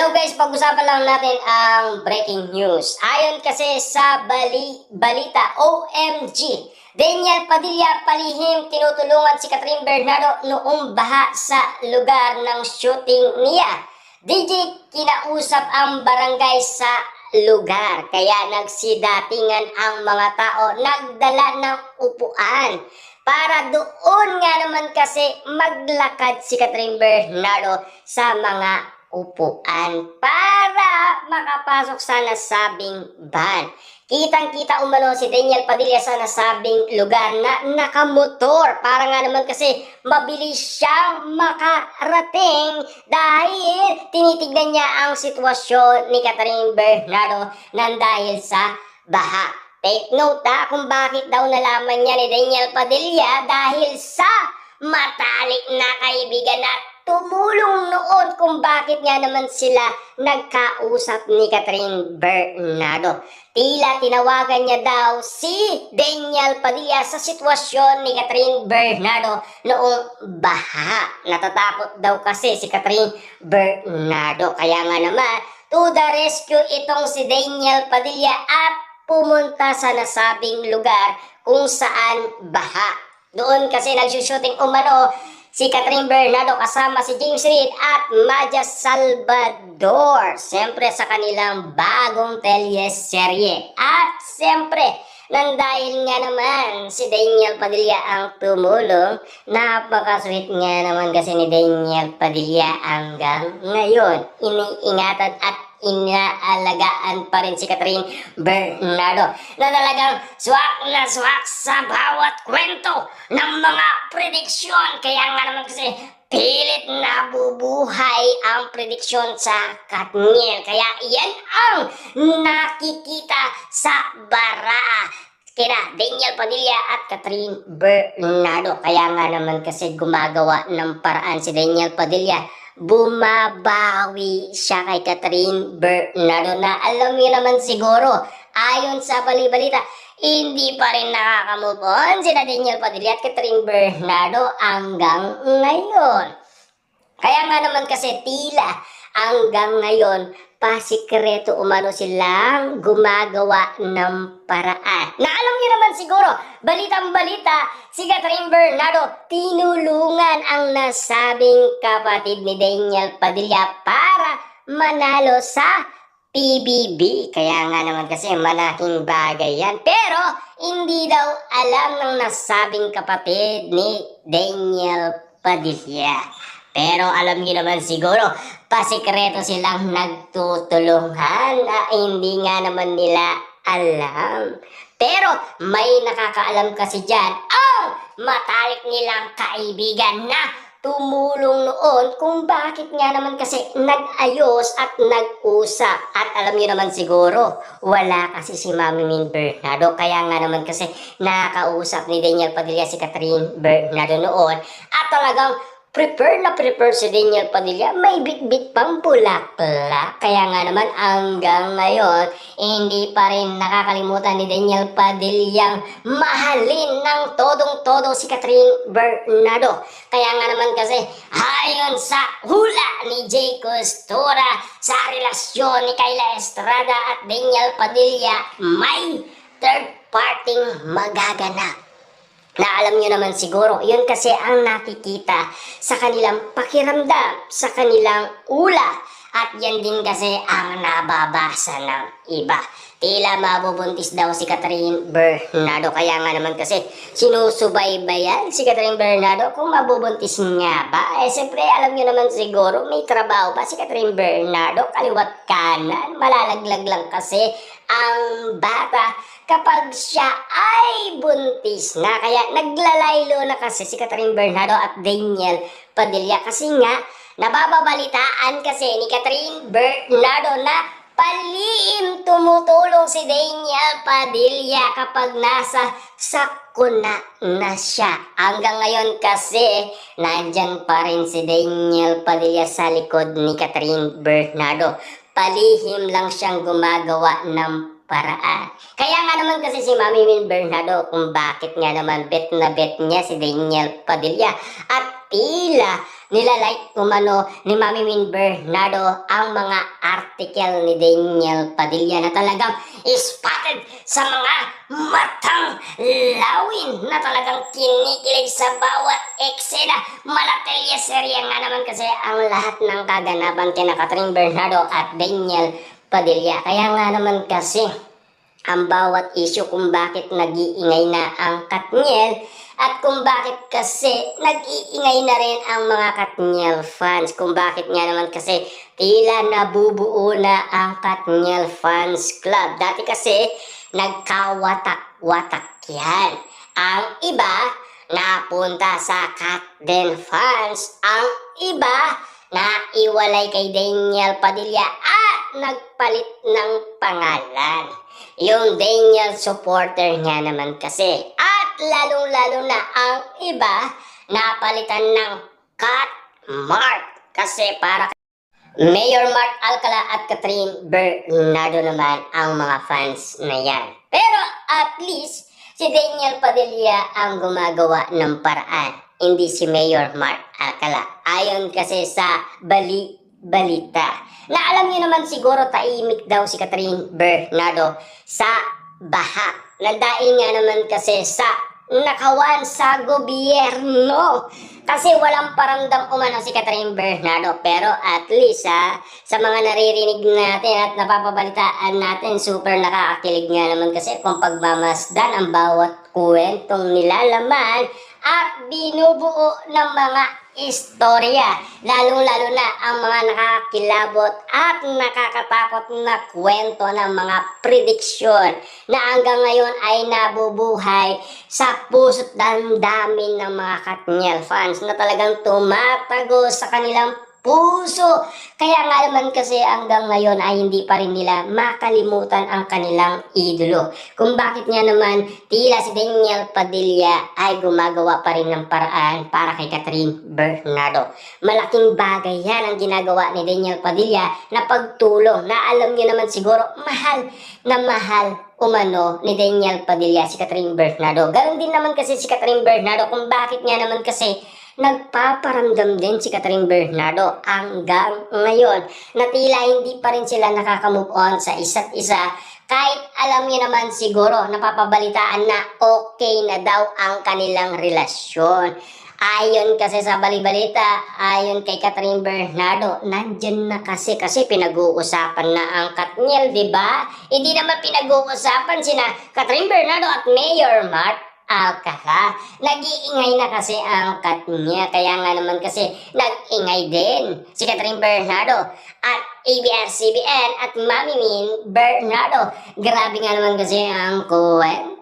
Hello guys, pag-usapan lang natin ang breaking news. Ayon kasi sa balita, OMG, Daniel Padilla palihim tinutulungan si Catherine Bernardo noong baha sa lugar ng shooting niya. DJ kinausap ang barangay sa lugar, kaya nagsidatingan ang mga tao, nagdala ng upuan. Para doon nga naman kasi maglakad si Catherine Bernardo sa mga upuan para makapasok sa nasabing van. Kitang-kita umano si Daniel Padilla sa nasabing lugar na nakamotor para nga naman kasi mabilis siyang makarating dahil tinitignan niya ang sitwasyon ni Catherine Bernardo nang dahil sa baha. Take note kung bakit daw nalaman niya ni Daniel Padilla dahil sa matalik na kaibigan na tumulong noon kung bakit nga naman sila nagkausap ni Catherine Bernardo. Tila tinawagan niya daw si Daniel Padilla sa sitwasyon ni Catherine Bernardo noong baha. Natatakot daw kasi si Catherine Bernardo. Kaya nga naman, to the rescue itong si Daniel Padilla at pumunta sa nasabing lugar kung saan baha. Doon kasi nagsushooting umano si Catherine Bernardo kasama si James Reid at Maja Salvador. Siyempre sa kanilang bagong teleserye. At siyempre, nang dahil nga naman si Daniel Padilla ang tumulong, napaka-sweet nga naman kasi ni Daniel Padilla hanggang ngayon. Iniingatan at inaalagaan pa rin si Catherine Bernardo na talagang swak na swak sa bawat kwento ng mga prediksyon. Kaya nga naman kasi pilit nabubuhay ang prediksyon sa Katniel. Kaya yan ang nakikita sa bara kina Daniel Padilla at Catherine Bernardo. Kaya nga naman kasi gumagawa ng paraan si Daniel Padilla, bumabawi siya kay Catherine Bernardo na alam niyo naman siguro, ayon sa balita, hindi pa rin nakaka-move on sila Daniel Padilla at Catherine Bernardo hanggang ngayon. Kaya nga naman kasi tila hanggang ngayon pasikreto umano silang gumagawa ng paraan. Na alam niyo naman siguro, balitang-balita, si Catherine Bernardo tinulungan ang nasabing kapatid ni Daniel Padilla para manalo sa PBB. Kaya nga naman kasi malaking bagay yan. Pero hindi daw alam ng nasabing kapatid ni Daniel Padilla. Pero alam niyo naman siguro, pasikreto silang nagtutulungan na hindi nga naman nila alam. Pero may nakakaalam kasi dyan, ang matalik nilang kaibigan na tumulong noon kung bakit nga naman kasi nag-ayos at nag-usap. At alam niyo naman siguro, wala kasi si Mami Min Bernardo. Kaya nga naman kasi nakakausap ni Daniel Padilla si Catherine Bernardo noon. At talagang prepare na prepare si Daniel Padilla, may bit-bit pang bulaklak. Kaya nga naman hanggang ngayon, hindi pa rin nakakalimutan ni Daniel Padilla mahalin ng todong-todo si Catherine Bernardo. Kaya nga naman kasi, ayon sa hula ni Jay Costura sa relasyon ni Kayla Estrada at Daniel Padilla, may third parting magaganap. Na alam nyo naman siguro, yun kasi ang nakikita sa kanilang pakiramdam, sa kanilang ula. At yan din kasi ang nababasa ng iba. Tila mabubuntis daw si Catherine Bernardo. Kaya nga naman kasi sinusubaybayan si Catherine Bernardo kung mabubuntis nga ba. Eh siyempre alam nyo naman siguro, may trabaho pa si Catherine Bernardo, kaliwat kanan. Malalaglag lang kasi ang bata kapag siya ay buntis na. Kaya naglalaylo na kasi si Catherine Bernardo at Daniel Padilla. Kasi nga, nabababalitaan kasi ni Catherine Bernardo na palihim tumutulong si Daniel Padilla kapag nasa sakuna na siya. Hanggang ngayon kasi, nandyan pa rin si Daniel Padilla sa likod ni Catherine Bernardo. Palihim lang siyang gumagawa ng paraan. Kaya nga naman kasi si Mami Min Bernardo kung bakit nga naman bet na bet niya si Daniel Padilla at tila nilalike umano ni Mami Min Bernardo ang mga article ni Daniel Padilla na talagang spotted sa mga matang lawin na talagang kinikilig sa bawat eksena. Malatelya-serye nga naman kasi ang lahat ng kaganapan kina Catherine Bernardo at Daniel Padilla. Kaya nga naman kasi ang bawat issue kung bakit nag-iingay na ang Katniel at kung bakit kasi nag-iingay na rin ang mga Katniel fans. Kung bakit nga naman kasi tila nabubuo na ang Katniel fans club. Dati kasi nagkawatak-watak yan. Ang iba napunta sa Katden fans. Ang iba naiwalay kay Daniel Padilla at nagpalit ng pangalan. Yung Daniel supporter niya naman kasi. At lalong-lalo na ang iba napalitan ng Kat Mark. Kasi para Mayor Mark Alcala at Catherine Bernardo naman ang mga fans na yan. Pero at least si Daniel Padilla ang gumagawa ng paraan. Hindi si Mayor Mark Alcala. Ayon kasi sa balita. Na alam niyo naman siguro tahimik daw si Catherine Bernardo sa baha. Na dahil nga naman kasi sa nakawan sa gobyerno. Kasi walang paramdam umano si Catherine Bernardo. Pero at least sa mga naririnig natin at napapabalitaan natin, super nakakakilig nga naman kasi kung pagmamasdan ang bawat kwentong nilalaman at binubuo ng mga istorya, lalong-lalo na ang mga nakakilabot at nakakatakot na kwento ng mga prediksyon na hanggang ngayon ay nabubuhay sa puso't damdamin ng mga Katniel fans na talagang tumatago sa kanilang puso. Kaya nga naman kasi hanggang ngayon ay hindi pa rin nila makalimutan ang kanilang idolo. Kung bakit nga naman tila si Daniel Padilla ay gumagawa pa rin ng paraan para kay Catherine Bernardo. Malaking bagay yan ang ginagawa ni Daniel Padilla na pagtulong na alam niyo naman siguro mahal na mahal umano ni Daniel Padilla si Catherine Bernardo. Ganon din naman kasi si Catherine Bernardo kung bakit nga naman kasi nagpaparamdam din si Catherine Bernardo hanggang ngayon na tila hindi pa rin sila nakaka-move on sa isa't isa kahit alam niyo naman siguro napapabalitaan na okay na daw ang kanilang relasyon. Ayon kasi sa balibalita, ayon kay Catherine Bernardo, nandyan na kasi pinag-uusapan na ang Katniel, di ba? Hindi naman pinag-uusapan sina Catherine Bernardo at Mayor Mark Alcala. Nag-iingay na kasi ang Katniel. Kaya nga naman kasi nag-ingay din si Catherine Bernardo at ABS-CBN at Mami Min Bernardo. Grabe nga naman kasi ang kwento